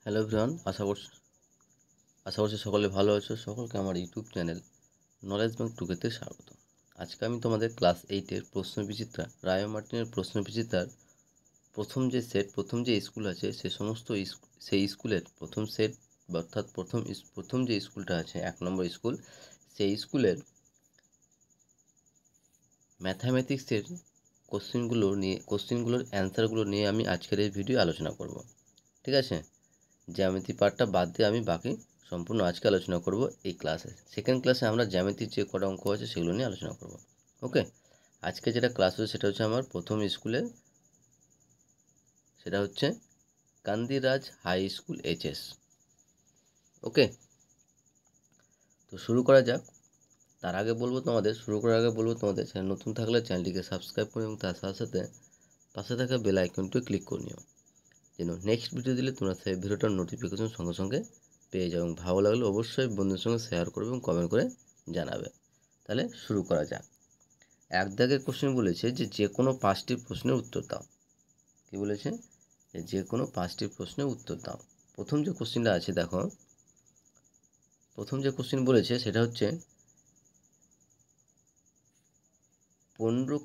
Hello everyone, আশা করছি সকলে ভালো আছো। সকলকে আমার ইউটিউব চ্যানেল নলেজ ব্যাংক টুকেতে স্বাগত। আজকে আমি তোমাদের ক্লাস 8-এর প্রশ্নবিচিত্রা রায় মার্টিনের প্রশ্নবিচিত্রার প্রথম যে স্কুল আছে সেই স্কুলের প্রথম সেট, অর্থাৎ প্রথম যে স্কুলটা আছে 1 নম্বর স্কুল, সেই স্কুলের ম্যাথামেটিক্সের কোশ্চেনগুলোর অ্যান্সারগুলো নিয়ে আমি আজকের এই ভিডিও আলোচনা করব। ঠিক আছে? জ্যামিতি পার্টটা বাদ দিয়ে আমি বাকি সম্পূর্ণ আজকে আলোচনা করব এই ক্লাসে। সেকেন্ড ক্লাসে আমরা জ্যামিতির যে কটা অঙ্ক আছে সেগুলো নিয়ে আলোচনা করব। ওকে, আজকে যেটা ক্লাস হচ্ছে সেটা হচ্ছে আমার প্রথম স্কুলে, সেটা হচ্ছে কান্দিরাজ হাই স্কুল HS। ওকে, তো শুরু করা যাক। শুরু করার আগে বলবো তোমাদের চ্যানেল নতুন থাকলে চ্যানেলটিকে সাবস্ক্রাইব করো এবং তার সাথে সাথে পাশে থাকা বেল আইকনটি ক্লিক করে নিও, যেন নেক্সট ভিডিও দিলে তোমরা সেই ভিডিওটার নোটিফিকেশন সঙ্গে সঙ্গে পেয়ে যাও। এবং ভালো লাগলে অবশ্যই বন্ধুদের সঙ্গে শেয়ার করবে এবং কমেন্ট করে জানাবে। তাহলে শুরু করা যাক। এক দাগের কোশ্চেন বলেছে যে কোনো 5টি প্রশ্নের উত্তর দাও। কি বলেছে? যে কোনো 5টি প্রশ্নের উত্তর দাও। প্রথম যে কোশ্চেনটা আছে দেখো, প্রথম যে কোশ্চেন বলেছে সেটা হচ্ছে 15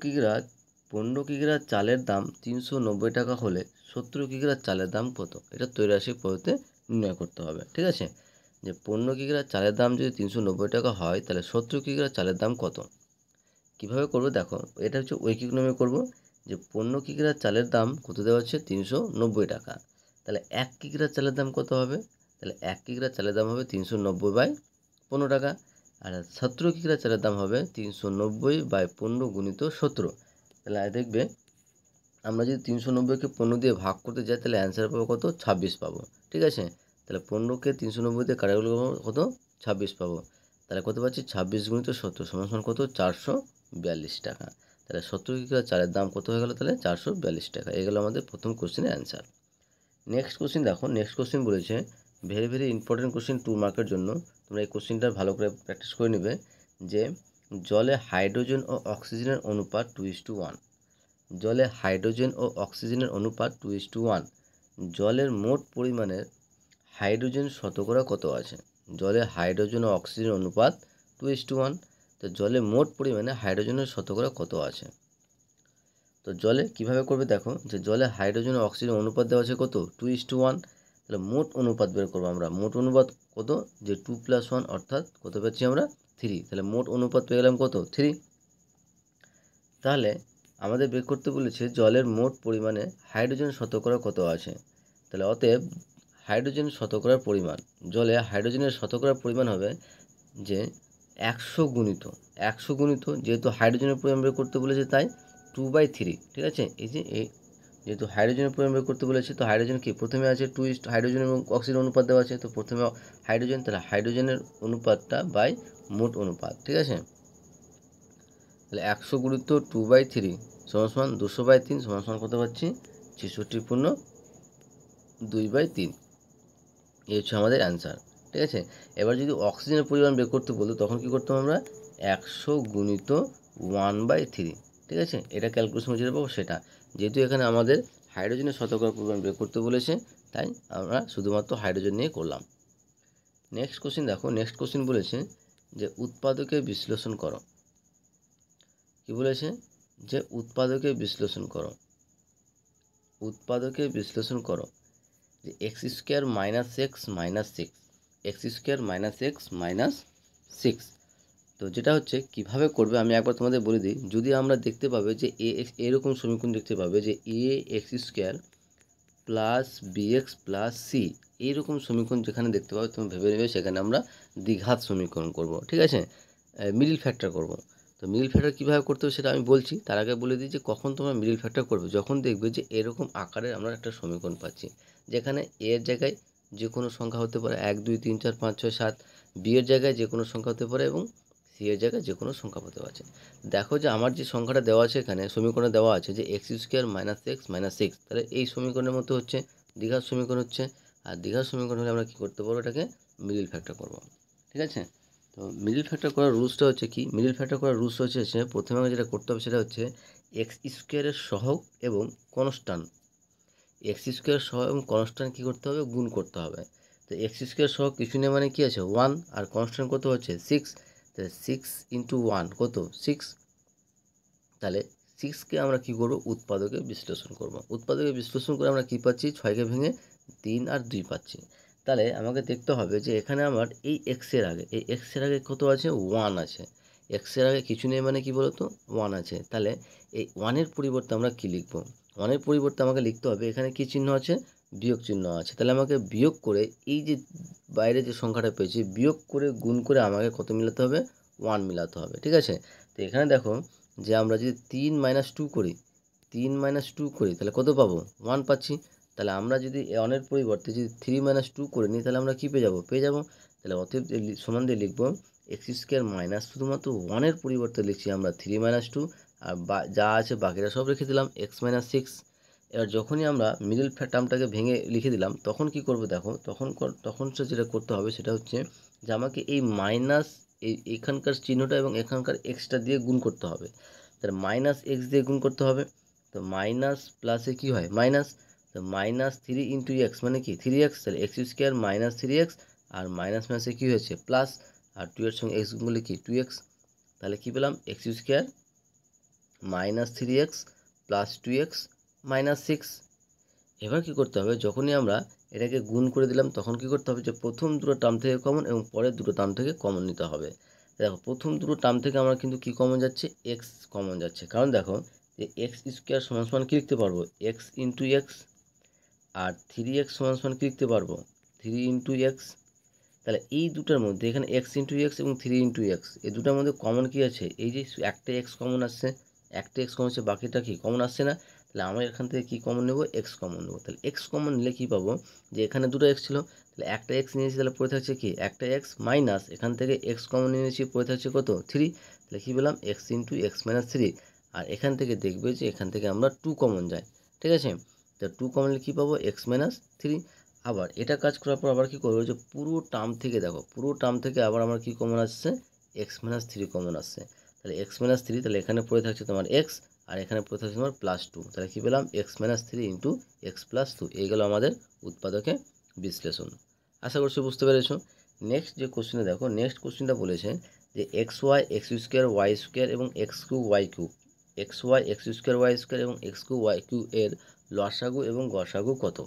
কিগ্রা চালের দাম 390 টাকা হলে 70 কিগ্রা চালের দাম কত? এটা ত্রৈরাশিক পদ্ধতিতে নির্ণয় করতে হবে। ঠিক আছে? যে 15 কিগ্রা চালের দাম যদি 390 টাকা হয়, তাহলে 70 কিগ্রা চালের দাম কত? কীভাবে করবো দেখো, এটা হচ্ছে ঐকিক নিয়মে করবো। যে 15 কিগ্রা চালের দাম কত দেওয়া হচ্ছে? 390 টাকা। তাহলে 1 কিগ্রা চালের দাম কত হবে? তাহলে 1 কিগ্রা চালের দাম হবে 390/15 টাকা। আর 70 কিগ্রা চালের দাম হবে 390/15 গুণিত 17। তাহলে দেখবে আমরা যদি 390কে 15 দিয়ে ভাগ করতে যাই, তাহলে অ্যান্সার পাবো কত? 26 পাবো। ঠিক আছে? তাহলে 15কে 390 দিয়ে কাটাগুলো কত? 26 পাবো। তাহলে কত পাচ্ছি? 26 গুণিত 17 সমান কত? 442 টাকা। তাহলে 70 কিগ্রা চালের দাম কত হয়ে গেল? তাহলে 442 টাকা। এগুলো আমাদের প্রথম কোশ্চেনের অ্যান্সার। নেক্সট কোশ্চেন দেখো, নেক্সট কোশ্চেন বলেছে ভেরি ভেরি ইম্পর্টেন্ট কোশ্চেন 2 মার্কের জন্য। তোমরা এই কোশ্চেনটা ভালো করে প্র্যাকটিস করে নেবে। যে জলে হাইড্রোজেন ও অক্সিজেনের অনুপাত 2:1। জলে হাইড্রোজেন ও অক্সিজেনের অনুপাত 2:1। জলের মোট পরিমাণের হাইড্রোজেন শতকরা কত আছে? জলে হাইড্রোজেন ও অক্সিজেন অনুপাত 2:1। তো জলে মোট পরিমাণে হাইড্রোজেনের শতকরা কত আছে? তো জলে কিভাবে করবে দেখো, যে জলে হাইড্রোজেন ও অক্সিজেন অনুপাত দেওয়া আছে কত? 2:1। তাহলে মোট অনুপাত বের করবো আমরা। মোট অনুপাত কত? যে 2 + 1 অর্থাৎ কত পাচ্ছি আমরা? 3। তাহলে মোট অনুপাত পেয়ে গেলাম কত? 3। তাহলে আমাদের বের করতে বলেছে জলের মোট পরিমাণে হাইড্রোজেন শতকরা কত আছে। তাহলে অতএব হাইড্রোজেন শতকরার পরিমাণ, জলে হাইড্রোজেনের শতকরার পরিমাণ হবে যে 100 গুণিত যেহেতু হাইড্রোজেনের পরিমাণ বের করতে বলেছে তাই 2/3। ঠিক আছে? এই যে যেহেতু হাইড্রোজেনের পরিমাণ বের করতে বলেছে, তো হাইড্রোজেন কি প্রথমে আছে হাইড্রোজেন এবং অক্সিজেন অনুপাত দেওয়া আছে, তো প্রথমে হাইড্রোজেন, তাহলে হাইড্রোজেনের অনুপাতটা বাই মোট অনুপাত। ঠিক আছে? তাহলে 100 গুণিত 2/3 সমান 200/3 সমান কত পাচ্ছি? 66.2/3। এই হচ্ছে আমাদের অ্যান্সার। ঠিক আছে? এবার যদি অক্সিজেনের পরিমাণ বের করতে বলতো তখন কী করতাম আমরা? 100 গুণিত 1/3। ঠিক আছে? এটা ক্যালকুলেশন যেটা পাবো সেটা। যেহেতু এখানে আমাদের হাইড্রোজেনের শতকরা পরিমাণ বের করতে বলেছে, তাই আমরা শুধুমাত্র হাইড্রোজেন নিয়ে করলাম। নেক্সট কোশ্চেন দেখো, নেক্সট কোশ্চেন বলেছে যে উৎপাদকে বিশ্লেষণ করো। কি বলেছে? যে উৎপাদকে বিশ্লেষণ করো। উৎপাদকে বিশ্লেষণ করো যে x² - x - 6, x² - x - 6। তো যেটা হচ্ছে কিভাবে করবে আমি একবার তোমাদের বলে দিই। যদি আমরা দেখতে পাবে যে এরকম সমীকরণ দেখতে পাবে যে ax² + bx + c, এইরকম সমীকরণ যেখানে দেখতে পাবে তুমি ভেবে নেবে সেখানে আমরা দ্বিঘাত সমীকরণ করব। ঠিক আছে? মিডল ফ্যাক্টর করব। তো মিডল ফ্যাক্টর কীভাবে করতে হবে সেটা আমি বলছি। তার আগে বলে দিই যে কখন তোমরা মিডল ফ্যাক্টর করবে, যখন দেখবে যে এরকম আকারের আমরা একটা সমীকরণ পাচ্ছি, যেখানে এর জায়গায় যে কোনো সংখ্যা হতে পারে 1 2 3 4 5 6 7, বি এর জায়গায় যে কোনো সংখ্যা হতে পারে এবং সি এর জায়গায় যে কোনো সংখ্যা হতে পারে। দেখো যে আমার যে সংখ্যাটা দেওয়া আছে এখানে সমীকরণে দেওয়া আছে যে x² - x - 6, তাহলে এই সমীকরণের মতো হচ্ছে দ্বিঘাত সমীকরণ হচ্ছে। আর দ্বিঘাত সমীকরণ হলে আমরা কী করতে পারবো? এটাকে মিডল ফ্যাক্টর করব। ঠিক আছে? তো মিডল ফ্যাক্টর করার রুলসটা হচ্ছে কি? মিডল ফ্যাক্টর করার রুলস হচ্ছে প্রথমে আমাকে যেটা করতে হবে সেটা হচ্ছে x² এর সহগ এবং কনস্ট্যান্ট এক্স স্কোয়ার সহ এবং কনস্ট্যান্ট কী করতে হবে, গুণ করতে হবে। তো এক্স স্কোয়ার সহ কিছু নেই মানে কী আছে 1, আর কনস্ট্যান্ট কত হচ্ছে 6, তাহলে 6 × 1 কত 6। তাহলে 6কে আমরা কী করব, উৎপাদকে বিশ্লেষণ করব। উৎপাদকে বিশ্লেষণ করে আমরা কী পাচ্ছি, 6কে ভেঙে 3 আর 2 পাচ্ছি। তাহলে আমাকে দেখতে হবে যে এখানে আমার এই এক্সের আগে, এই এক্সের আগে কত আছে 1 আছে। এক্সের আগে কিছু নেই মানে কি বলতো 1 আছে। তাহলে এই 1-এর পরিবর্তে আমরা কী লিখব, 1-এর পরিবর্তে আমাকে লিখতে হবে এখানে কী চিহ্ন আছে, বিয়োগ চিহ্ন আছে। তাহলে আমাকে বিয়োগ করে এই যে বাইরে যে সংখ্যাটা পেয়েছি বিয়োগ করে গুণ করে আমাকে কত মিলাতে হবে, 1 মিলাতে হবে। ঠিক আছে, তো এখানে দেখো যে আমরা যদি 3 - 2 করি, 3 - 2 করি তাহলে কত পাবো, 1 পাচ্ছি। তাহলে আমরা যদি 1-এর পরিবর্তে যদি 3 - 2 করে নিই তাহলে আমরা কী পেয়ে যাবো। তাহলে অতএব সমান দিয়ে লিখবো এক্স স্কোয়ার মাইনাস, শুধুমাত্র 1-এর পরিবর্তে লিখছি আমরা 3 - 2, আর যা আছে বাকিটা সব রেখে দিলাম x - 6। এবার যখনই আমরা মিডল টার্মটাকে ভেঙে লিখে দিলাম তখন কি করব দেখো, তখন যেটা করতে হবে সেটা হচ্ছে যে আমাকে এই মাইনাস এখানকার চিহ্নটা এবং এখানকার এক্সটা দিয়ে গুণ করতে হবে। তাহলে মাইনাস এক্স দিয়ে গুণ করতে হবে। তো মাইনাস প্লাসে কী হয় মাইনাস, তো -3 × x মানে কি 3x, তাহলে এক্স স্কোয়ার -3x, আর মাইনাস মাইনাসে কী হয়েছে প্লাস, আর 2 এর সঙ্গে এক্স গুণ করলে কি 2x। তাহলে কী পেলাম এক্স স্কোয়ার -3x + 2x - 6। এবার কী করতে হবে, যখনই আমরা এটাকে গুণ করে দিলাম তখন কী করতে হবে যে প্রথম দুটো টার্ম থেকে কমন এবং পরের দুটো টার্ম থেকে কমন নিতে হবে। দেখো প্রথম দুটো টার্ম থেকে আমরা কিন্তু কী কমন যাচ্ছে, এক্স কমন যাচ্ছে। কারণ দেখো যে এক্স স্কোয়ার সমান সমান কী লিখতে পারবো, এক্স × x, আর 3x সমান সমান কী লিখতে পারবো 3 × x। তাহলে এই দুটার মধ্যে এখানে x × x এবং 3 × x, এই দুটার মধ্যে কমন কি আছে, এই যে একটা x কমন আসছে, একটা x কমন আসছে, বাকিটা কি কমন আসছে না। তাহলে আমরা এখান থেকে কি কমন নেব, x কমন নেব। তাহলে x কমন নিলে কি পাবো, যে এখানে দুটো x ছিল, তাহলে একটা x নিয়েছি, তাহলে পড়ে থাকছে কি একটা x মাইনাস এখান থেকে x কমন নিয়েছি, পড়ে থাকছে কত 3। তাহলে কি পেলাম x × x - 3। আর এখান থেকে দেখবে যে এখান থেকে আমরা 2 কমন যাই। ঠিক আছে, তো 2 কমন নিলে কী পাবো x - 3। আবার এটা কাজ করার পর আবার কী করবো, যে পুরো টার্ম থেকে দেখো, পুরো টার্ম থেকে আবার আমার কী কমন আসছে, x - 3 কমন আসছে। তাহলে x - 3, তাহলে এখানে পড়ে থাকছে তোমার x, আর এখানে পড়ে থাকছে তোমার +2। তাহলে কী পেলাম x - 3 × x + 2। এই গেল আমাদের উৎপাদকে বিশ্লেষণ। আশা করছি বুঝতে পেরেছো। নেক্সট যে কোশ্চেনে দেখো, নেক্সট কোশ্চেনটা বলেছে যে xy x² y² এবং x³ y³ xy x² y² এবং x³ y³ এর লসাগু এবং গসাগু কত।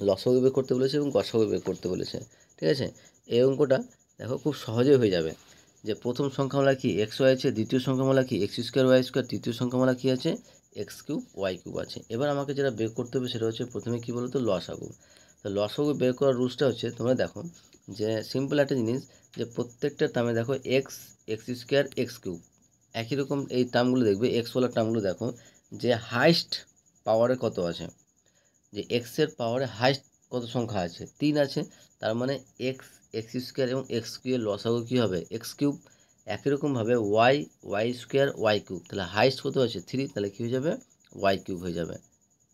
লসাগু বের করতে বলেছে এবং গসাগু বের করতে বলেছে। ঠিক আছে, এই অঙ্কটা দেখো খুব সহজেই হয়ে যাবে। যে প্রথম সংখ্যামালা কি xy আছে, দ্বিতীয় সংখ্যামালা কি x² y², তৃতীয় সংখ্যামালা কি আছে x³ y³ আছে। এবার আমাকে যেটা বের করতে হবে সেটা হচ্ছে প্রথমে কি বলতো লসাগু। তো লসাগু বের করার রুলসটা হচ্ছে তোমরা দেখো যে সিম্পল একটা জিনিস, যে প্রত্যেকটা টার্মে দেখো x² x³ একই রকম এই টার্মগুলো দেখবে, এক্সওয়ালা টার্মগুলো দেখো যে হাইস্ট পাওয়ারে কত আছে, যে এক্সের পাওয়ারে হাইস্ট কত সংখ্যা আছে 3 আছে। তার মানে x² এবং x³ এর লসাগু কী হবে x³। একই রকমভাবে y² y³, তাহলে হাইস্ট কত আছে 3, তাহলে কী হয়ে যাবে y³ হয়ে যাবে।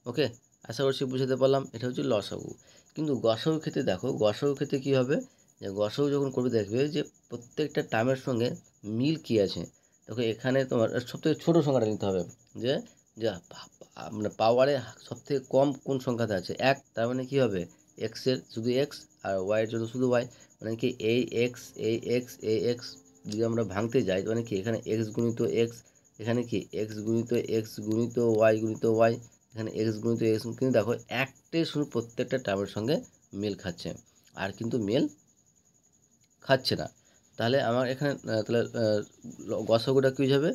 ওকে, আশা করছি বুঝতে পারলাম। এটা হচ্ছে লসাগু। কিন্তু গসাগু ক্ষেত্রে দেখো, গসাগু ক্ষেত্রে কী হবে, যে গসাগু যখন করবে দেখবে যে প্রত্যেকটা টার্মের সঙ্গে মিল কী আছে। দেখো এখানে তোমার সবথেকে ছোটো সংখ্যাটা নিতে হবে, যে যে মানে পাওয়ারে সবথেকে কম কোন সংখ্যাতে আছে 1, তার মানে কী হবে এক্সের শুধু এক্স আর ওয়াইয়ের জন্য শুধু ওয়াই, মানে কি এই এক্স যদি আমরা ভাঙতে যাই মানে কি এখানে এক্স গুণিত এক্স, এখানে কি এক্স গুণিত এক্স গুণিত ওয়াই, এখানে এক্স গুণিত এক্স, কিন্তু দেখো একটাই শুধু প্রত্যেকটা টার্মের সঙ্গে মেল খাচ্ছে, আর কিন্তু মেল খাচ্ছে না। তাহলে আমার এখানে তাহলে গসাগুটা কী হয়ে যাবে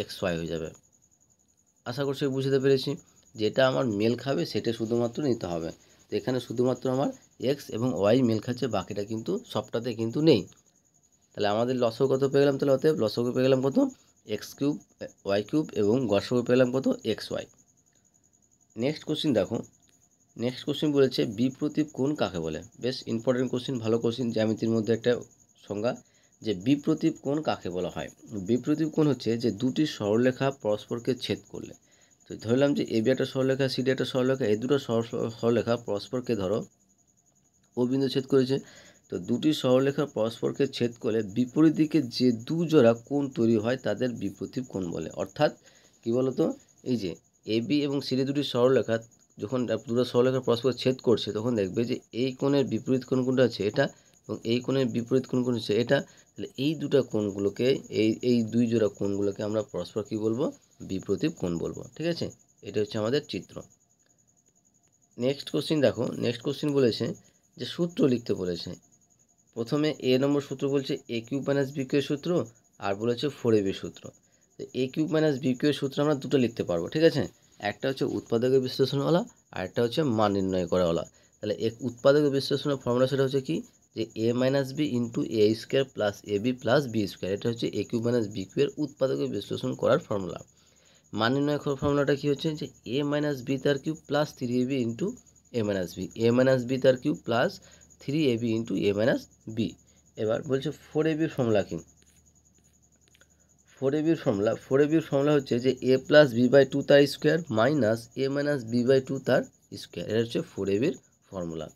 xy হয়ে যাবে। আশা করছি বুঝতে পেরেছি। যেটা আমার মেল খাবে সেটা শুধুমাত্র নিতে হবে। তো এখানে শুধুমাত্র আমার এক্স এবং ওয়াই মেল খাচ্ছে, বাকিটা কিন্তু সবটাতে কিন্তু নেই। তাহলে আমাদের লসাগু কত পেয়ে গেলাম, তাহলে অতএব লসাগু পেয়ে গেলাম কত x³ y³ এবং গসাগু পেয়ে গেলাম কত xy। নেক্সট কোশ্চিন দেখো, নেক্সট কোশ্চিন বলেছে বিপ্রতীপ কোণ কাকে বলে। বেশ ইম্পর্টেন্ট কোশ্চিন, ভালো কোশ্চিন, জ্যামিতির মধ্যে একটা সংজ্ঞা, যে বিপ্রতীপ কোণ কাকে বলা হয়। বিপ্রতীপ কোণ হচ্ছে যে দুটি সরলরেখা পরস্পরকে ছেদ করলে, তো ধরলাম যে এবি একটা সরলরেখা, সিডি একটা সরলরেখা, এই দুটো সরলরেখা পরস্পরকে ধরো ও বিন্দু ছেদ করেছে। তো দুটি সরলরেখা পরস্পরকে ছেদ করলে বিপরীত দিকে যে দুজোড়া কোণ তৈরি হয় তাদের বিপ্রতীপ কোণ বলে। অর্থাৎ কি বলতো, এই যে এবি এবং সিডি দুটি সরলরেখা যখন দুটো সরলরেখা পরস্পর ছেদ করছে তখন দেখবে যে এই কোণের বিপরীত কোণ কোনটা আছে এটা, এবং এই কোণের বিপরীত কোণ কোন হচ্ছে এটা। তাহলে এই দুটো কোণগুলোকে এই দুই জোড়া কোণগুলোকে আমরা পরস্পর কী বলবো? বিপ্রতীপ কোণ বলবো। ঠিক আছে, এটা হচ্ছে আমাদের চিত্র। নেক্সট কোশ্চিন দেখো, নেক্সট কোশ্চিন বলেছে যে সূত্র লিখতে বলেছে। প্রথমে এ নম্বর সূত্র বলছে এ কিউব মাইনাস বি কিউ এর সূত্র, আর বলেছে 4ab সূত্র। তো এ কিউব মাইনাস বি কিউ এর সূত্র আমরা দুটো লিখতে পারবো। ঠিক আছে, একটা হচ্ছে উৎপাদকের বিশ্লেষণওয়ালা আর একটা হচ্ছে মান নির্ণয় করাওয়ালা। তাহলে উৎপাদকের বিশ্লেষণের ফর্মুলা সেটা হচ্ছে কি, যে A minus B into A square plus A B plus b square. এটা হচ্ছে এ কিউব মাইনাস বি কিউ এর উৎপাদকের বিশ্লেষণ করার ফর্মুলা। মান নির্ণয় করার ফর্মুলাটা কী হচ্ছে, যে এ মাইনাস বি তার cube plus 3ab into A minus B, A minus B তার কিউব প্লাস 3ab ইন্টু এ মাইনাস বি। এবার বলছে 4ab ফর্মুলা কি? 4ab ফর্মুলা হচ্ছে যে A plus B by two তার square minus A minus B by two তার square. এটা হচ্ছে 4ab ফর্মুলা।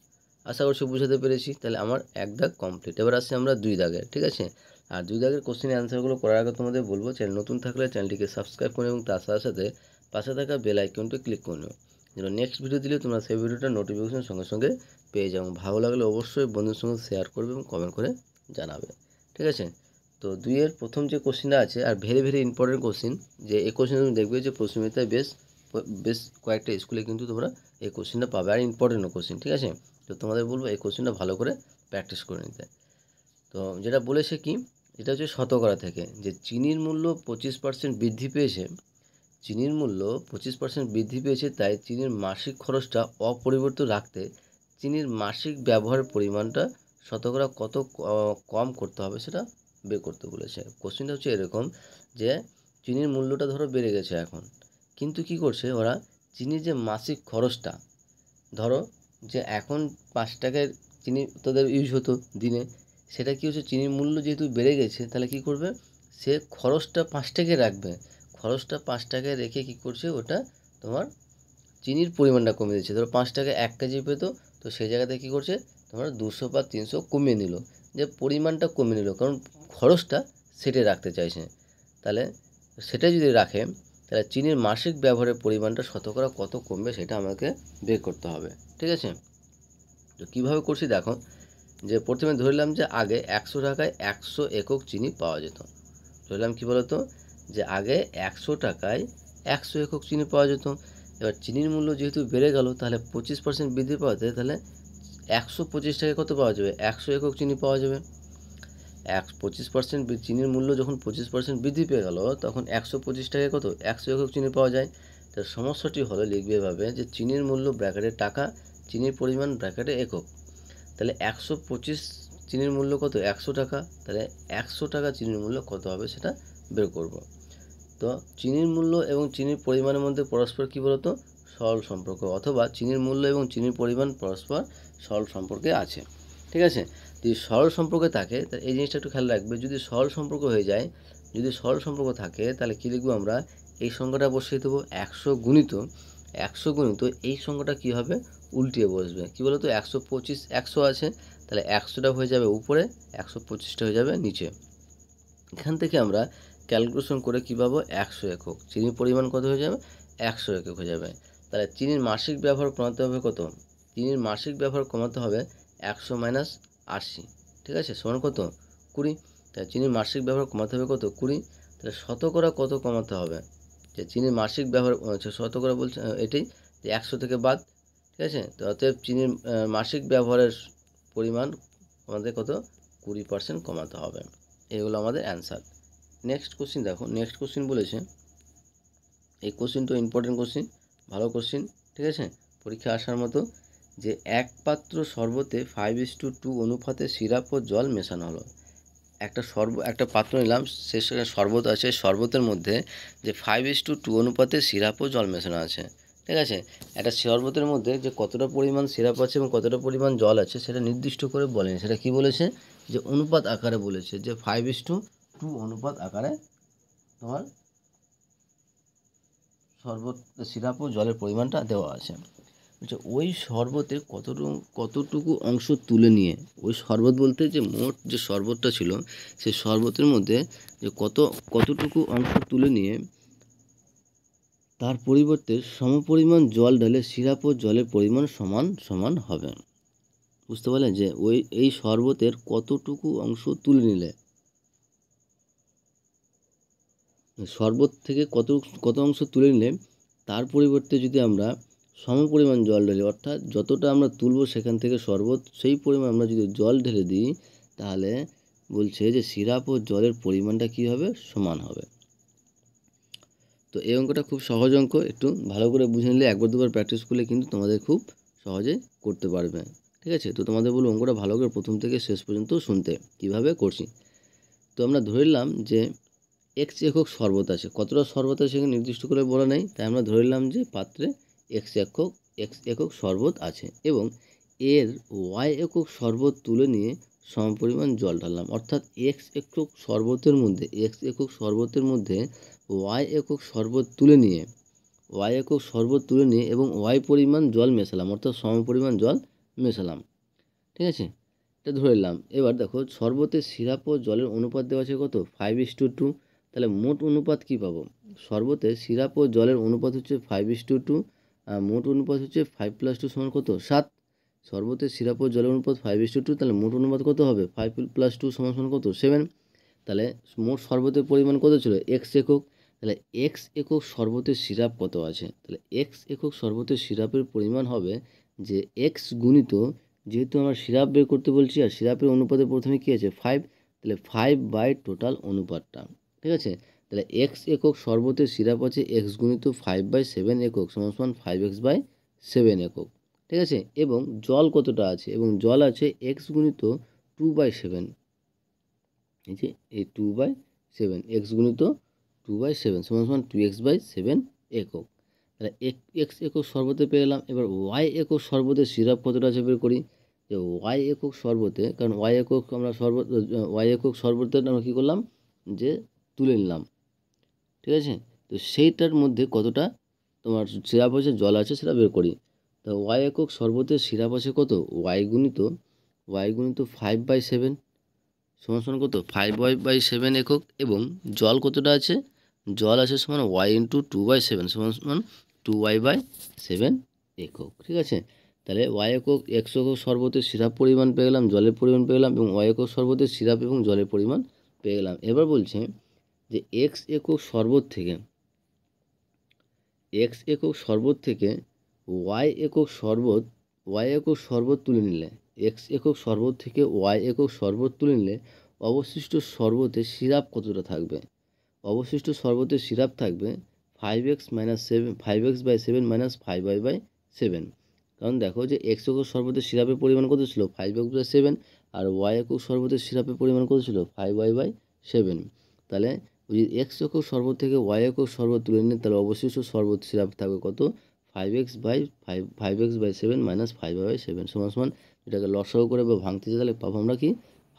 আশা করছি বুঝাতে পেরেছি। তাহলে আমার এক দাগ কমপ্লিট। এবার আসছি আমরা 2 দাগের। ঠিক আছে, আর 2 দাগের কোশ্চেনের অ্যান্সারগুলো করার আগে তোমাদের বলবো, চ্যানেল নতুন থাকলে চ্যানেলটিকে সাবস্ক্রাইব করে এবং তার সাথে সাথে পাশে থাকা বেল আইকনটি ক্লিক করে নিও, যেন নেক্সট ভিডিও দিলে তোমরা সেই ভিডিওটা নোটিফিকেশন সঙ্গে সঙ্গে পেয়ে যাও। ভালো লাগলে অবশ্যই বন্ধুদের সঙ্গে শেয়ার করবে এবং কমেন্ট করে জানাবে। ঠিক আছে, তো 2-এর প্রথম যে কোশ্চেনটা আছে, আর ভেরি ইম্পর্টেন্ট কোশ্চেন, যে এই কোশ্চেন তুমি দেখবে যে প্রশ্নবিদ্যায় বেশ কয়েকটা স্কুলে কিন্তু তোমরা এই কোশ্চেনটা পাবে, আর ইম্পর্টেন্ট কোশ্চেন। ঠিক আছে, তো তোমাদের বলবো এই কোশ্চেনটা ভালো করে প্র্যাকটিস করে নিতে। তো যেটা বলেছে কি, এটা হচ্ছে শতকরা থেকে, যে চিনির মূল্য 25% বৃদ্ধি পেয়েছে, চিনির মূল্য 25% বৃদ্ধি পেয়েছে, তাই চিনির মাসিক খরচটা অপরিবর্তিত রাখতে চিনির মাসিক ব্যবহারের পরিমাণটা শতকরা কত কম করতে হবে সেটা বের করতে বলেছে। কোশ্চেনটা হচ্ছে এরকম, যে চিনির মূল্যটা ধরো বেড়ে গেছে এখন, কিন্তু কি করছে ওরা, চিনির যে মাসিক খরচটা, ধরো যে এখন 5 টাকার চিনি তাদের ইউজ হতো দিনে, সেটা কি হচ্ছে, চিনির মূল্য যেহেতু বেড়ে গেছে তাহলে কি করবে, সে খরচটা 5 টাকায় রাখবে। খরচটা 5 টাকায় রেখে কি করছে, ওটা তোমার চিনির পরিমাণটা কমিয়ে দিচ্ছে। ধরো 5 টাকায় 1 কেজি পেতো, তো সেই জায়গাতে কী করছে, তোমার 200 বা 300 কমিয়ে নিল, যে পরিমাণটা কমিয়ে নিল, কারণ খরচটা সেটাই রাখতে চাইছে। তাহলে সেটা যদি রাখে, তাহলে চিনির মাসিক ব্যবহারের পরিমাণটা শতকরা কত কমবে সেটা আমাকে বের করতে হবে। ঠিক আছে, তো কীভাবে করছি দেখো, যে প্রথমে ধরলাম যে আগে 100 টাকায় 100 একক চিনি পাওয়া যেত। ধরলাম কী বলতো, যে আগে 100 টাকায় 100 একক চিনি পাওয়া যেত। এবার চিনির মূল্য যেহেতু বেড়ে গেল, তাহলে 25% বৃদ্ধি পাওয়াতে তাহলে 125 টাকায় কত পাওয়া যাবে, 100 একক চিনি পাওয়া যাবে। 25% চিনির মূল্য যখন 25% বৃদ্ধি পেয়ে গেল, তখন 125 টাকায় কত, 100 একক চিনি পাওয়া যায়। তো সমস্যাটি হলো, লিখবে এভাবে, যে চিনির মূল্য ব্র্যাকেটে টাকা, চিনির পরিমাণ ব্র্যাকেটে একক। তাহলে 125 চিনির মূল্য কত, 100 টাকা, তাহলে 100 টাকা চিনির মূল্য কত হবে সেটা বের করব। তো চিনির মূল্য এবং চিনির পরিমাণের মধ্যে পরস্পর কী বলতো, সরল সম্পর্ক, অথবা চিনির মূল্য এবং চিনির পরিমাণ পরস্পর সরল সম্পর্কে আছে। ঠিক আছে, যদি সরল সম্পর্কে থাকে, তাহলে এই জিনিসটা একটু খেয়াল রাখবে, যদি সরল সম্পর্ক হয়ে যায়, যদি সরল সম্পর্ক থাকে, তাহলে কী লিখবো আমরা, এই সংখ্যাটা বসিয়ে দেবো 100 গুণিত এই সংখ্যাটা কী হবে, উল্টিয়ে বসবে। কী বলতো, 125 100 আছে, তাহলে 100টা হয়ে যাবে উপরে, 125টা হয়ে যাবে নিচে। এখান থেকে আমরা ক্যালকুলেশন করে কী পাবো, 100 একক। চিনির পরিমাণ কত হয়ে যাবে, 100 একক হয়ে যাবে। তাহলে চিনির মাসিক ব্যবহার কমাতে হবে কত, চিনির মাসিক ব্যবহার কমাতে হবে 100 মাইনাস 80। ঠিক আছে, সমান কত, 20। তাহলে চিনির মাসিক ব্যবহার কমাতে হবে কত, 20। তাহলে শতকরা কত কমাতে হবে, যে চিনির মাসিক ব্যবহার শতকরা বলছে এটাই, যে 100 থেকে বাদ। ঠিক আছে, তো অতএব চিনির মাসিক ব্যবহারের পরিমাণ আমাদের কত, 20% কমাতে হবে। এগুলো আমাদের অ্যান্সার। নেক্সট কোশ্চিন দেখো, নেক্সট কোশ্চিন বলেছে, এই কোশ্চিনটা ইম্পর্টেন্ট কোশ্চিন, ভালো কোশ্চিন। ঠিক আছে, পরীক্ষা আসার মতো, যে এক পাত্র শরবতে 5:2 অনুপাতে সিরাপ ও জল মেশানো হলো। একটা পাত্র নিলাম, সেখানে শরবত আছে, শরবতের মধ্যে যে 5:2 অনুপাতে সিরাপ ও জল মেশানো আছে। ঠিক আছে, একটা শরবতের মধ্যে যে কতটা পরিমাণ সিরাপ আছে এবং কতটা পরিমাণ জল আছে সেটা নির্দিষ্ট করে বলেনি। সেটা কি বলেছে, যে অনুপাত আকারে বলেছে, যে 5:2 অনুপাত আকারে তোমার শরবত সিরাপ ও জলের পরিমাণটা দেওয়া আছে। আচ্ছা, ওই শরবতের কতটুকু অংশ তুলে নিয়ে, ওই শরবত বলতে যে মোট যে শরবতটা ছিল, সেই শরবতের মধ্যে যে কতটুকু অংশ তুলে নিয়ে তার পরিবর্তে সমপরিমাণ জল ঢালে সিরাপ ও জলের পরিমাণ সমান সমান হবে। বুঝতে পারলেন যে এই শরবতের কতটুকু অংশ তুলে নিলে, শরবত থেকে কত অংশ তুলে নিলে তার পরিবর্তে যদি আমরা সমপরিমাণ জল ঢেলি, অর্থাৎ যতটা আমরা তুলব সেখান থেকে শরবত সেই পরিমাণ আমরা যদি জল ঢেলে দিই, তাহলে বলছে যে সিরাপ ও জলের পরিমাণটা কী হবে, সমান হবে। তো এই অঙ্কটা খুব সহজ অঙ্ক, একটু ভালো করে বুঝে নিলে একবার দুবার প্র্যাকটিস করলে কিন্তু তোমাদের খুব সহজে করতে পারবে। ঠিক আছে, তো তোমাদের বলবো অঙ্কটা ভালো করে প্রথম থেকে শেষ পর্যন্ত শুনতে কীভাবে করছি। তো আমরা ধরে নিলাম যে এক্স একক শরবত আছে, কতটা শরবত আছে সেখানে নির্দিষ্ট করে বলা নেই, তাই আমরা ধরে নিলাম যে পাত্রে এক্স একক শরবত আছে এবং এর ওয়াই একক শরবত তুলে নিয়ে সমপরিমাণ জল ঢাললাম। অর্থাৎ এক্স একক শরবতের মধ্যে ওয়াই একক শরবত তুলে নিয়ে এবং ওয়াই পরিমাণ জল মেশালাম, অর্থাৎ সমপরিমাণ জল মেশালাম। ঠিক আছে, এটা ধরে নিলাম। এবার দেখো শরবতের সিরাপ ও জলের অনুপাত দেওয়া আছে কত, 5:2। তাহলে মোট অনুপাত কি পাবো, শরবতের সিরাপ ও জলের অনুপাত হচ্ছে 5:2, মোট অনুপাত হচ্ছে 5 + 2 সমান কত, 7। শরবতের সিরাপ ও জলের অনুপাত 5:2, তাহলে মোট অনুপাত কত হবে, 5 + 2 সমান কত, 7। তাহলে মোট শরবতের পরিমাণ কত ছিল, এক্স একক। তাহলে এক্স একক শরবতের সিরাপ কত আছে, তাহলে এক্স একক শরবতের সিরাপের পরিমাণ হবে যে এক্স গুণিত, যেহেতু আমরা সিরাপ বের করতে বলছি আর সিরাপের অনুপাতে প্রথমে কী আছে, 5, তাহলে 5 / টোটাল অনুপাতটা। ঠিক আছে, তাহলে এক্স একক শরবতের সিরাপ আছে এক্স গুণিত 5/7 একক সমান 5x/7 একক। ঠিক আছে, এবং জল কতটা আছে, এবং জল আছে এক্স গুণিত 2/7, এই যে এই 2/7, এক্স গুণিত 2/7 সমান 2x/7 একক। তাহলে এক্স একক শরবতে পেয়ে গেলাম। এবার ওয়াই একক শরবতের সিরাপ কতটা আছে বের করি, যে ওয়াই একক শরবতে, কারণ ওয়াই একক শরবতের আমরা কী করলাম, যে তুলে নিলাম। ঠিক আছে, তো সেইটার মধ্যে কতটা তোমার সিরাপ আছে, জল আছে, সেটা বের করি। তো ওয়াই একক শরবতের সিরাপ আছে কত, ওয়াই গুণিত 5/7 সমান কত, 5y/7 একক, এবং জল কতটা আছে, জল আছে সমান y × 2/7 সমান 2y/7 একক। ঠিক আছে, তাহলে ওয়াই একক এক্স একক শরবতের সিরাপ পরিমাণ পেয়ে গেলাম, জলের পরিমাণ পেয়ে গেলাম, এবং ওয়াই একক শরবতের সিরাপ এবং জলের পরিমাণ পেয়ে গেলাম। এবার বলছে যে এক্স একক শরবত থেকে ওয়াই একক শরবত তুলে নিলে, এক্স একক শরবত থেকে ওয়াই একক শরবত তুলে নিলে অবশিষ্ট শরবতের সিরাপ কতটা থাকবে, অবশিষ্ট শরবতের সিরাপ থাকবে 5x/7 - 5y/7। কারণ দেখো যে এক্স একক শরবতের সিরাপের পরিমাণ কত ছিল, 5x/7, আর ওয়াই একক শরবতের সিরাপের পরিমাণ কত ছিল, 5y/7। তাহলে ওই এক্স একক শরবত থেকে ওয়াই একক শরবত তুলে নিলে তাহলে অবশিষ্ট শরবত সিরাপ থাকবে কত, 5x/7 - 5y/7 সমান এটাকে লসাগু করে বা ভাঙতে চাই তাহলে পাবো আমরা কি,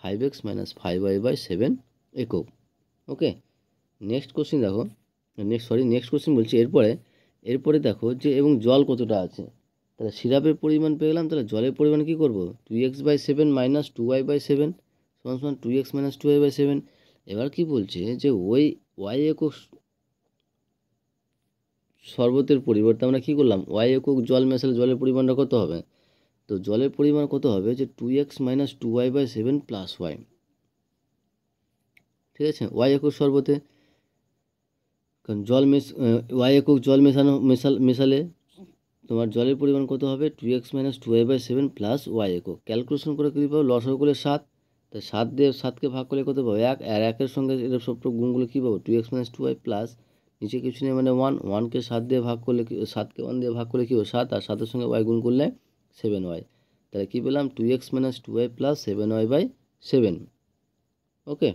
5x - 5y/7 একক। ওকে, নেক্সট কোশ্চিন বলছি এরপরে দেখো যে এবং জল কতটা আছে, তাহলে সিরাপের পরিমাণ পেয়ে গেলাম, তাহলে জলের পরিমাণ কী করব, 2x/7 - 2y/7 সমান 2x - 2y/7। এবার কি বলছে যে ওয়াই একক শরবতের পরিবর্তে আমরা কী করলাম, ওয়াই একক জল মেশালে জলের পরিমাণটা কত হবে, তো জলের পরিমাণ কত হবে, যে 2x - 2y/7 + y। ঠিক আছে, ওয়াই একক শরবতে, কারণ ওয়াই একক জল মেশালে তোমার জলের পরিমাণ কত হবে, 2x - 2y/7 + y একক। ক্যালকুলেশন করে কী পাবো, লসাগু করলে 7, তাই 7কে ভাগ করলে কত পাবো, 1, আর 1-এর সঙ্গে এটা সব গুণগুলো কী পাবো, 2x - 2y প্লাস নিচে কিছু নেই মানে 1, 1কে 7 দিয়ে ভাগ করলে 7কে 1 দিয়ে ভাগ করলে কী হবে 7, আর 7-এর সঙ্গে y গুণ করলে 7y। তাহলে কী পেলাম, 2x - 2y + 7y/7। ওকে,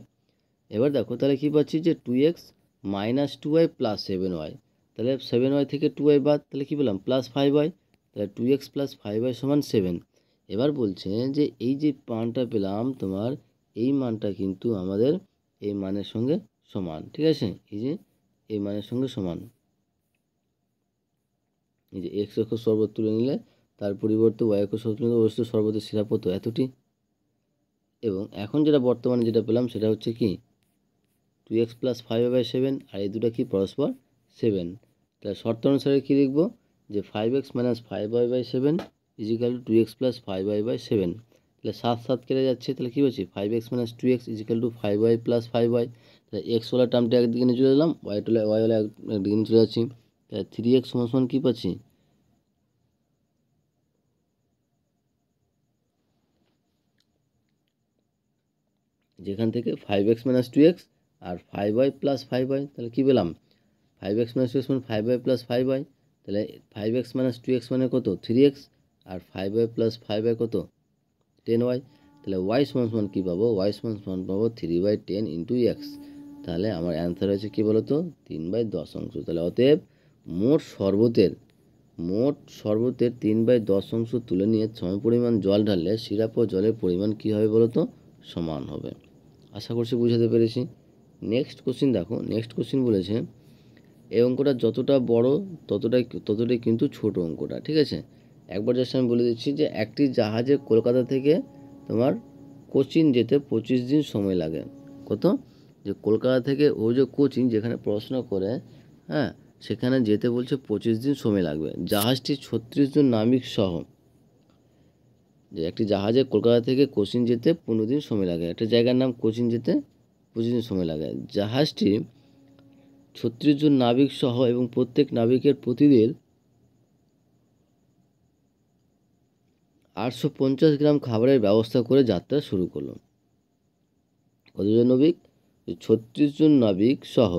এবার দেখো তাহলে কী পাচ্ছি, যে 2x - 2y + 7y, তাহলে 7y থেকে 2y বাদ, তাহলে কী পেলাম, +5y। তাহলে 2x + 5y সমান 7। এবার বলছে যে এই যে মানটা পেলাম তোমার, এই মানটা কিন্তু আমাদের এই মানের সঙ্গে সমান। ঠিক আছে, এই যে এই মানের সঙ্গে সমান, এই যে এক্স একক শরবত তুলে নিলে তার পরিবর্তে ওয়াই একক শরবত তুলে অবশ্যই শরবতের সিরাপ হতো এতটি। এবং এখন যেটা বর্তমানে যেটা পেলাম সেটা হচ্ছে কি, 2x + 5y/7, আর এই দুটো কি পরস্পর 7। তাহলে শর্ত অনুসারে কী লিখব, যে 5x - 5y/7 is equal two 2x + 5y/7। তাহলে 7 7 কেটে যাচ্ছে, তাহলে কী বলছি 5x - 2x is equal two 5y + 5y। তাহলে এক্স ওয়ালা টার্মটা একদিকে নিয়ে চলে এলাম, ওয়াই ওয়ালা একদিকে নিয়ে চলে যাচ্ছি। তাহলে 3x সমান কী পাচ্ছি, যেখান থেকে 5x - 2x আর 5y + 5y, তাহলে কী পেলাম 5x - 2x মানে 5y + 5y। তাহলে 5x - 2x মানে কত 3x, আর 5y + 5y কত 10y। তাহলে y সমান কী পাবো, y সমান পাবো 3/10 × x। তাহলে আমার অ্যান্সার হয়েছে কী বলো তো 3/10 অংশ। তাহলে অতএব মোট শরবতের 3/10 অংশ তুলে নিয়ে সমপরিমাণ জল ঢাললে সিরাপ ও জলের পরিমাণ কী হবে বলো তো, সমান হবে। আশা করছি বুঝাতে পেরেছি। নেক্সট কোশ্চিন দেখো, নেক্সট কোশ্চিন বলেছে এই অঙ্কটা যতটা বড় ততটাই কিন্তু ছোট অঙ্কটা, ঠিক আছে। একবার জাস্ট আমি বলে দিচ্ছি যে একটি জাহাজে কলকাতা থেকে তোমার কোচিন যেতে 25 দিন সময় লাগে। কত, যে কলকাতা থেকে ওই যে কোচিন যেখানে পড়াশোনা করে, হ্যাঁ, সেখানে যেতে বলছে 25 দিন সময় লাগবে। জাহাজটি 36 জন নাবিক সহ, যে একটি জাহাজে কলকাতা থেকে কোচিন যেতে 15 দিন সময় লাগে, একটা জায়গার নাম কোচিন যেতে 25 দিন সময় লাগে। জাহাজটি 36 জন নাবিক সহ এবং প্রত্যেক নাবিকের প্রতিদিন 850 গ্রাম খাবারের ব্যবস্থা করে যাত্রা শুরু করলো। কতজন নাবিক, 36 জন নাবিক সহ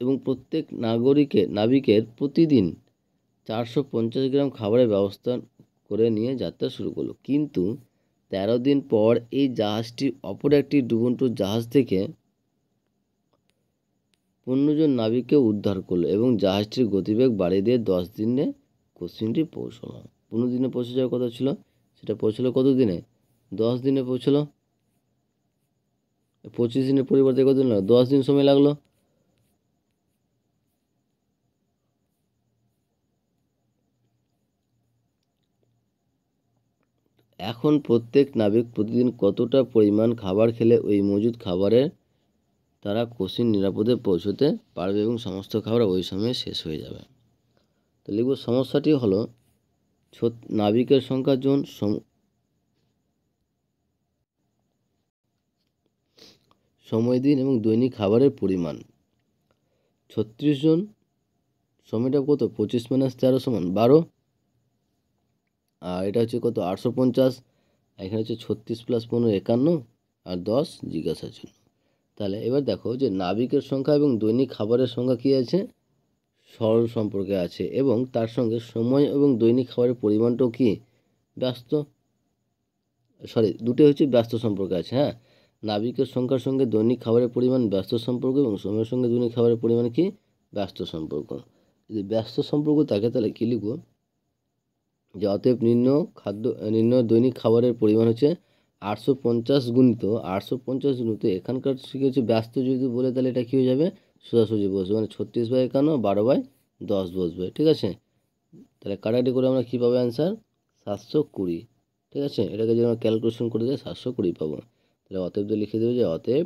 এবং প্রত্যেক নাবিকের প্রতিদিন 450 গ্রাম খাবারের ব্যবস্থা করে নিয়ে যাত্রা শুরু করলো। কিন্তু 13 দিন পর এই জাহাজটি অপর একটি ডুবন্ত জাহাজ থেকে 15 জন নাবিককে উদ্ধার করলো এবং জাহাজটির গতিবেগ বাড়িয়ে দিয়ে 10 দিনে কোচিনটি পৌঁছলো। 15 দিনে পৌঁছে যাওয়ার কথা ছিল, সেটা পৌঁছলো কত দিনে, 10 দিনে পৌঁছলো। 25 দিনের পরিবর্তে কত দিন লাগলো, 10 দিন সময় লাগলো। এখন প্রত্যেক নাবিক প্রতিদিন কতটা পরিমাণ খাবার খেলে ওই মজুদ খাবারের তারা কোচিন নিরাপদে পৌঁছতে পারবে এবং সমস্ত খাবার ওই সময়ে শেষ হয়ে যাবে। তো লিখব সমস্যাটি হলো নাবিকের সংখ্যা জন সময় দিন এবং দৈনিক খাবারের পরিমাণ। 36 জন সময়টা কত, 25 - 13 = 12, আর এটা হচ্ছে কত 850, এখানে হচ্ছে 36 + 15 51, আর 10 জিজ্ঞাসার জন্য। তাহলে এবার দেখো যে নাবিকের সংখ্যা এবং দৈনিক খাবারের সংখ্যা কী আছে, সরল সম্পর্কে আছে, এবং তার সঙ্গে সময় এবং দৈনিক খাবারের পরিমাণটাও কি দুটো হচ্ছে ব্যস্ত সম্পর্কে আছে। হ্যাঁ, নাবিকের সংখ্যার সঙ্গে দৈনিক খাবারের পরিমাণ ব্যস্ত সম্পর্ক এবং সময়ের সঙ্গে দৈনিক খাবারের পরিমাণ কি ব্যস্ত সম্পর্ক। যদি ব্যস্ত সম্পর্ক থাকে তাহলে কী লিখব, যে অতএব নিম্ন দৈনিক খাবারের পরিমাণ হচ্ছে 850 গুণিত 850 গুণিত এখানকার ঠিক হচ্ছে ব্যস্ত যদি বলে তাহলে এটা কী হয়ে যাবে, সোজাসুজি বসবে, মানে 36/51 12/10 বসবে, ঠিক আছে। তাহলে কাটাকাটি করে আমরা কী পাবো অ্যান্সার 720, ঠিক আছে। এটাকে যদি আমরা ক্যালকুলেশন করে দিই 720 পাবো। তাহলে অতএব লিখে দেবে যে অতএব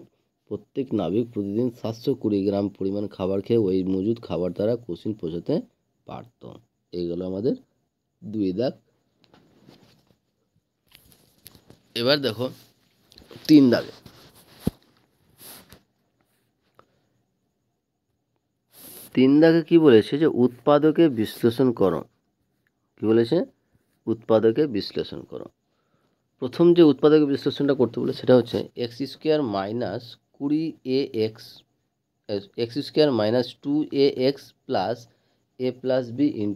প্রত্যেক নাবিক প্রতিদিন 720 গ্রাম পরিমাণ খাবার খেয়ে ওই মজুদ খাবার দ্বারা কোচিন পৌঁছাতে পারত। এইগুলো আমাদের 2 দাগ। এবার দেখো 3 দাগে, 3 দাগে কী বলেছে, যে উৎপাদকে বিশ্লেষণ করো। কী বলেছে, উৎপাদকে বিশ্লেষণ করো। প্রথম যে উৎপাদকে বিশ্লেষণটা করতে বলে সেটা হচ্ছে x² - 20ax x² - 2ax + a + b ×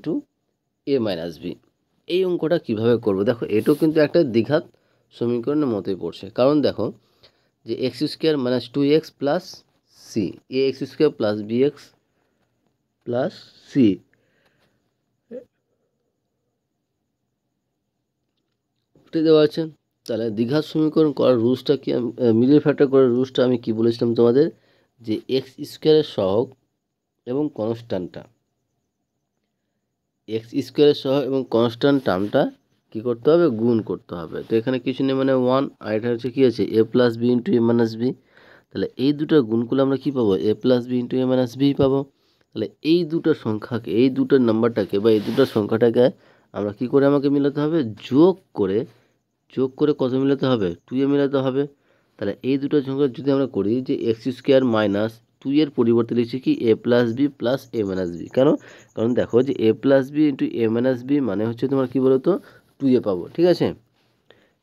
a - b। এই অঙ্কটা কিভাবে করব, দেখো এটাও কিন্তু একটা দ্বিঘাত সমীকরণের মতোই পড়ছে। কারণ দেখো যে x² - 2x + c ax² + bx + c, দেওয়া আছে। তাহলে দ্বিঘাত সমীকরণ করার রুলসটা কি, মিডল ফ্যাক্টর করার রুলসটা আমি কি বলেছিলাম তোমাদের, যে x² সহগ এবং কনস্ট্যান্টটা x² সহগ এবং কনস্ট্যান্ট টার্মটা কী করতে হবে, গুণ করতে হবে। তো এখানে কিছু নেই মানে 1, আর এটা হচ্ছে কী আছে a + b × a - b। তাহলে এই দুটো গুণ করলে আমরা কী পাবো, a + b × a - b পাবো। তাহলে এই দুটো সংখ্যাকে, এই দুটো নাম্বারটাকে বা এই দুটো সংখ্যাটাকে আমরা কি করে আমাকে মিলাতে হবে, যোগ করে কত মিলাতে হবে, 2 এ মিলাতে হবে। তাহলে এই দুটো সংখ্যা যদি আমরা করি যে এক্স স্কোয়ার মাইনাস 2 এর পরিবর্তে লিখছি কি এ plus B plus A minus B. কেন? কারণ দেখো যে A plus b into A minus B মানে হচ্ছে তোমার কি বলতো 2 এ পাবো, ঠিক আছে।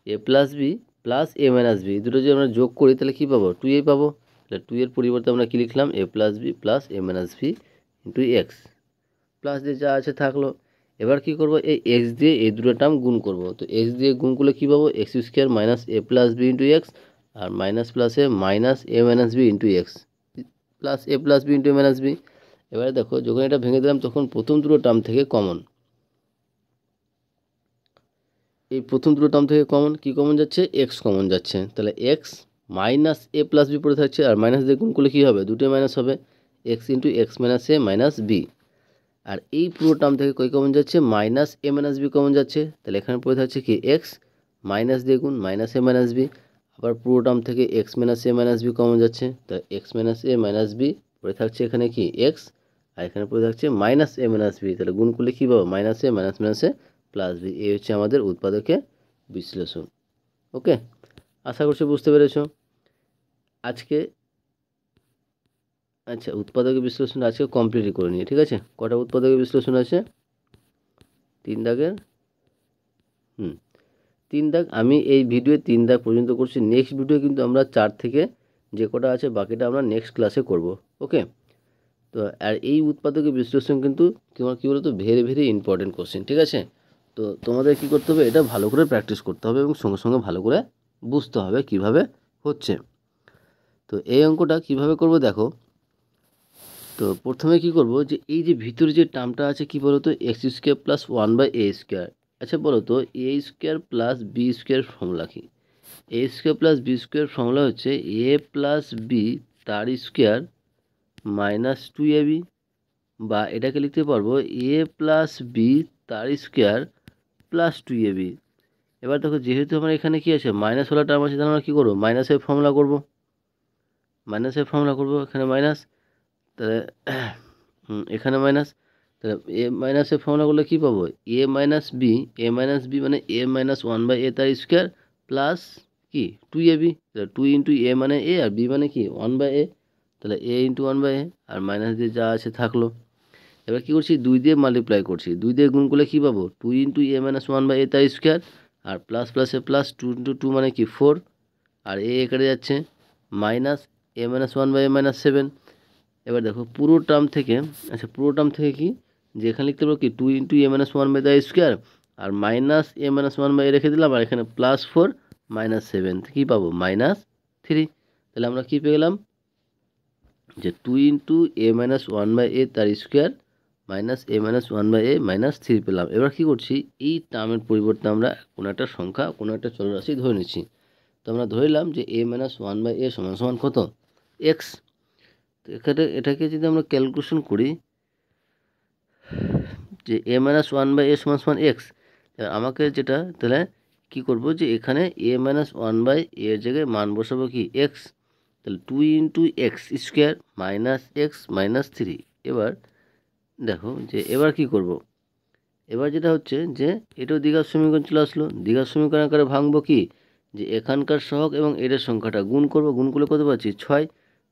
এ plus B plus A minus B দুটো যদি আমরা যোগ করি তাহলে কি পাবো, 2 এ পাবো। তাহলে 2 এর পরিবর্তে আমরা কি লিখলাম, A plus B plus A minus B into x, plus দিয়ে যা আছে থাকলো। এবার কি করব, এই এক্স দিয়ে এই দুটো টার্ম গুণ করব। তো এক্স দিয়ে গুণ করলে কী পাবো, x square minus a plus b into x, আর মাইনাস প্লাসে minus A minus B into x plus a plus b into A minus b. এবারে দেখো যখন এটা ভেঙে দিলাম তখন প্রথম দুটো টার্ম থেকে কমন, এই প্রথম দুটো টার্ম থেকে কমন কি কমন যাচ্ছে, এক্স কমন যাচ্ছে। তাহলে x minus a plus B পড়ে থাকছে, আর মাইনাস দিয়ে গুণ করলে কী হবে, দুটোই মাইনাস হবে, এক্স ইন্টু এক্স মাইনাস এ মাইনাস বি। আর এই পুরো টার্ম থেকে কই কমন যাচ্ছে, মাইনাস এ মাইনাস বি কমন যাচ্ছে। তাহলে এখানে পড়ে থাকছে কি এক্স মাইনাস দিয়ে গুণ মাইনাস এ মাইনাস বি। আবার পুরো টার্ম থেকে এক্স মাইনাস এ মাইনাস বি কমন যাচ্ছে, তাহলে এক্স মাইনাস এ মাইনাস বি পড়ে থাকছে এখানে কি এক্স, আর এখানে পড়ে থাকছে মাইনাস এ মাইনাস বি। তাহলে গুণ করলে কী পাবো, minus A minus a plus B. এই হচ্ছে আমাদের উৎপাদকের বিশ্লেষণ। ওকে, আশা করছি বুঝতে পেরেছো আজকে। আচ্ছা, উৎপাদকের বিশ্লেষণ আজকে কমপ্লিটই করে নিয়ে, ঠিক আছে। কটা উৎপাদকের বিশ্লেষণ আছে, 3 দাগের 3 দাগ। আমি এই ভিডিও 3 দাগ পর্যন্ত করছি। নেক্সট ভিডিও কিন্তু আমরা 4 থেকে যে কটা আছে বাকিটা আমরা নেক্সট ক্লাসে করব। ওকে, তো আর এই উৎপাদকের বিশ্লেষণ কিন্তু তোমার কী বলতো ভেরি ভেরি ইম্পর্টেন্ট কোশ্চেন, ঠিক আছে। তো তোমাদের কী করতে হবে, এটা ভালো করে প্র্যাকটিস করতে হবে এবং সঙ্গে সঙ্গে ভালো করে বুঝতে হবে কিভাবে হচ্ছে। তো এই অঙ্কটা কিভাবে করব দেখো। তো প্রথমে কি করব, যে এই যে ভিতরে যে টার্মটা আছে কি বলতো, x square plus 1/a square. আচ্ছা বলো তো a square plus b square formula কি? A square plus b square formula হচ্ছে এ প্লাস বি তার স্কোয়ার মাইনাস 2ab, বা এটাকে লিখতে পারবো এ প্লাস বি তার স্কোয়ার প্লাস 2ab। এবার দেখো যেহেতু আমার এখানে কি আছে মাইনাস ওয়ালা টার্ম আছে, তাহলে আমরা কী করবো, মাইনাসের ফর্মুলা করব, এখানে মাইনাস, তাহলে এখানে মাইনাস, তাহলে এ মাইনাসের ফর্মুলা করলে কী পাবো, এ মাইনাস বি মানে এ মাইনাস 1/a তার স্কোয়ার প্লাস কি 2ab। তাহলে 2 ইন্টু এ মানে এ আর বি মানে কি 1/a, তাহলে এ ইন্টু 1/a, আর মাইনাস দিয়ে যা আছে থাকলো। এবার কী করছি, 2 দিয়ে মাল্টিপ্লাই করছি, 2 দিয়ে গুণ করলে কী পাবো, 2 ইন্টু এ মাইনাস 1/a তার স্কোয়ার, আর প্লাস প্লাসে প্লাস 2 ইন্টু 2 মানে কি 4, আর এ কেটে যাচ্ছে, মাইনাস এ মাইনাস 1/a মাইনাস 7। এবার দেখো পুরো টার্ম থেকে, আচ্ছা পুরো টার্ম থেকে কি, যে এখানে লিখতে পারবো কি 2 ইন্টু এ মাইনাস 1/a স্কোয়ার, আর মাইনাস এ মাইনাস 1/a রেখে দিলাম, আর এখানে প্লাস 4 মাইনাস 7 কী পাবো, মাইনাস 3। তাহলে আমরা কী পেয়ে গেলাম, যে 2 ইন্টু এ মাইনাস 1/a তার স্কোয়ার মাইনাস এ মাইনাস 1/a মাইনাস 3 পেলাম। এবার কী করছি, এই টার্মের পরিবর্তে আমরা কোনো একটা সংখ্যা কোনো একটা চলরাশি ধরে নিচ্ছি। তো আমরা ধরে নিলাম যে এ মাইনাস 1/a সমান সমান কত, এক্স। তো এটাকে যদি আমরা ক্যালকুলেশন করি যে এ মাইনাস 1/a সমান সমান এক্স, আমাকে যেটা তাহলে কী করবো, যে এখানে এ মাইনাস 1/a এর জায়গায় মান বসাবো কি এক্স, তাহলে 2 into x square minus x minus 3। এবার দেখো যে এবার কি করব, এবার যেটা হচ্ছে যে এটাও দ্বিঘাত সমীকরণ চলে আসলো। দ্বিঘাত সমীকরণ আকারে ভাঙবো কি, যে এখানকার সহগ এবং এটার সংখ্যাটা গুণ করব, গুণ করলে কত পাচ্ছি 6,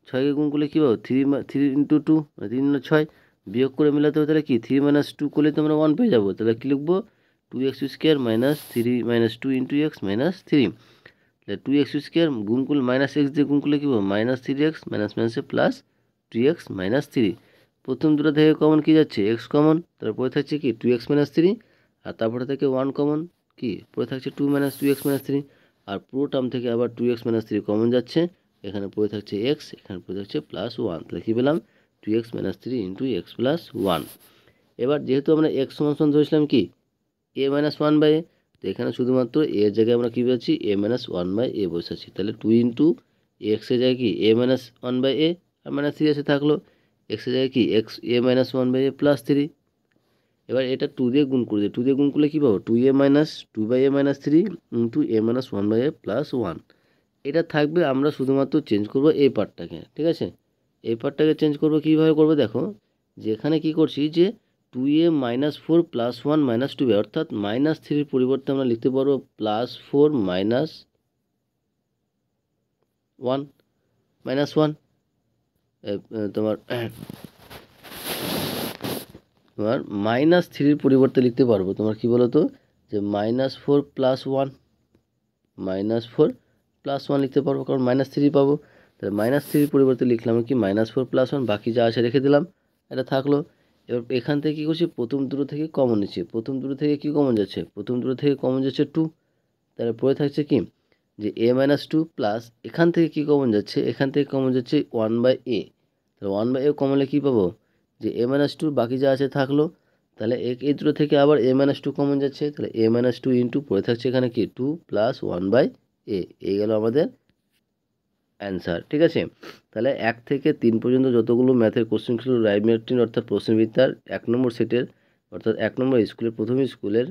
6কে গুণ করলে কী পাবো 3 ইন্টু 2 মানে 3 6, বিয়োগ করে মেলাতে হবে তাহলে কি 3 মাইনাস 2 করলে তো আমরা 1 পেয়ে যাবো। তাহলে কী লিখবো, 2x square minus 3 minus 2 into x minus 3। তাহলে 2x স্কোয়ার গুণ করলে মাইনাস এক্স দিয়ে গুণ করলে কী পাবো, মাইনাস 3x মাইনাস মাইনাসে প্লাস 2x মাইনাস 3। প্রথম দুটো থেকে কমন কি যাচ্ছে, এক্স কমন, তারপরে থাকছে কি 2x মাইনাস 3, আর তারপরে থেকে 1 কমন, কি পরে থাকছে 2 মাইনাস 2x মাইনাস 3, আর পুরো টার্ম থেকে আবার 2x মাইনাস 3 কমন যাচ্ছে, এখানে পড়ে থাকছে x, এখানে পড়ে থাকছে প্লাস 1। তাহলে কী পেলাম, 2x minus 3 into x plus 1। এবার যেহেতু আমরা x সমান সমান ধরেছিলাম কি a মাইনাস 1/a, তো এখানে শুধুমাত্র a এর জায়গায় আমরা কী পাচ্ছি a মাইনাস 1/a বসাচ্ছি। তাহলে 2 ইন্টু এক্সের জায়গায় কি a minus 1/a R minus 3 এসে থাকলো, এক্সের জায়গায় কি x a minus 1/a plus 3। এবার এটা 2 দিয়ে গুণ করে দিই, 2 দিয়ে গুণ করলে কী পাবো 2a minus 2/a minus 3 into a minus 1/a plus 1। এটা থাকবে, আমরা শুধুমাত্র চেঞ্জ করব এই পার্টটাকে, ঠিক আছে। এই পার্টটাকে চেঞ্জ করব, কীভাবে করবো দেখো, যে এখানে কী করছি যে 2a - 4 + 1 - 2b, অর্থাৎ -3 পরিবর্তে আমরা লিখতে পারবো +4 - 1 -1 তোমার -3 পরিবর্তে লিখতে পারবো তোমার কি বলো তো, যে -4 + 1 -4 + 1 লিখতে পারবো, কারণ -3 পাবো। তাহলে -3 পরিবর্তে লিখলাম কি -4 + 1, বাকি যা আছে রেখে দিলাম, এটা থাকলো। এবার এখান থেকে কী করছি, প্রথম দুটো থেকে কমন নিচ্ছি। প্রথম দুটো থেকে কী কমন যাচ্ছে, প্রথম দুটো থেকে কমন যাচ্ছে 2। তাহলে পড়ে থাকছে কি যে a - 2 প্লাস এখান থেকে কী কমন যাচ্ছে, এখান থেকে কমন যাচ্ছে 1/a। তাহলে 1/a কমলে কী পাবো, যে a - 2, বাকি যা আছে থাকলো। তাহলে এই দুটো থেকে আবার a - 2 কমন যাচ্ছে, তাহলে a - 2 ইন্টু পড়ে থাকছে এখানে কি 2 + 1/a। এই গেল আমাদের অ্যান্সার। ঠিক আছে, তাহলে 1 থেকে 3 পর্যন্ত যতগুলো ম্যাথের কোশ্চেন ছিল রাইমার্টিন অর্থাৎ প্রশ্নবিদ্যার 1 নম্বর সেটের, অর্থাৎ 1 নম্বর স্কুলের প্রথম স্কুলের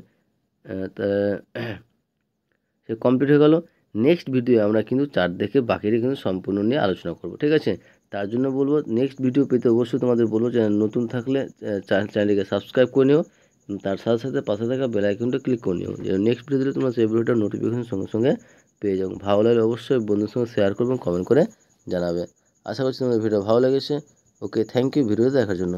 সে কমপ্লিট হয়ে গেল। নেক্সট ভিডিও আমরা কিন্তু 4 থেকে বাকিটা কিন্তু সম্পূর্ণ নিয়ে আলোচনা করব। ঠিক আছে, তার জন্য বলবো নেক্সট ভিডিও পেতে অবশ্যই তোমাদের বলবো চ্যানেল নতুন থাকলে চ্যানেলটিকে সাবস্ক্রাইব করে নিও, তার সাথে সাথে পাশে থাকা বেল আইকনটা ক্লিক করে নিও, যে নেক্সট ভিডিও দিলে তোমরা সেই ভিডিওটার নোটিফিকেশন সঙ্গে সঙ্গে পেয়ে যাও। ভালো লাগলে অবশ্যই বন্ধুদের সঙ্গে শেয়ার করবে, কমেন্ট করে জানাবে। আশা করছি তোমাদের ভিডিও ভালো লেগেছে। ওকে, থ্যাংক ইউ ভিডিও দেখার জন্য।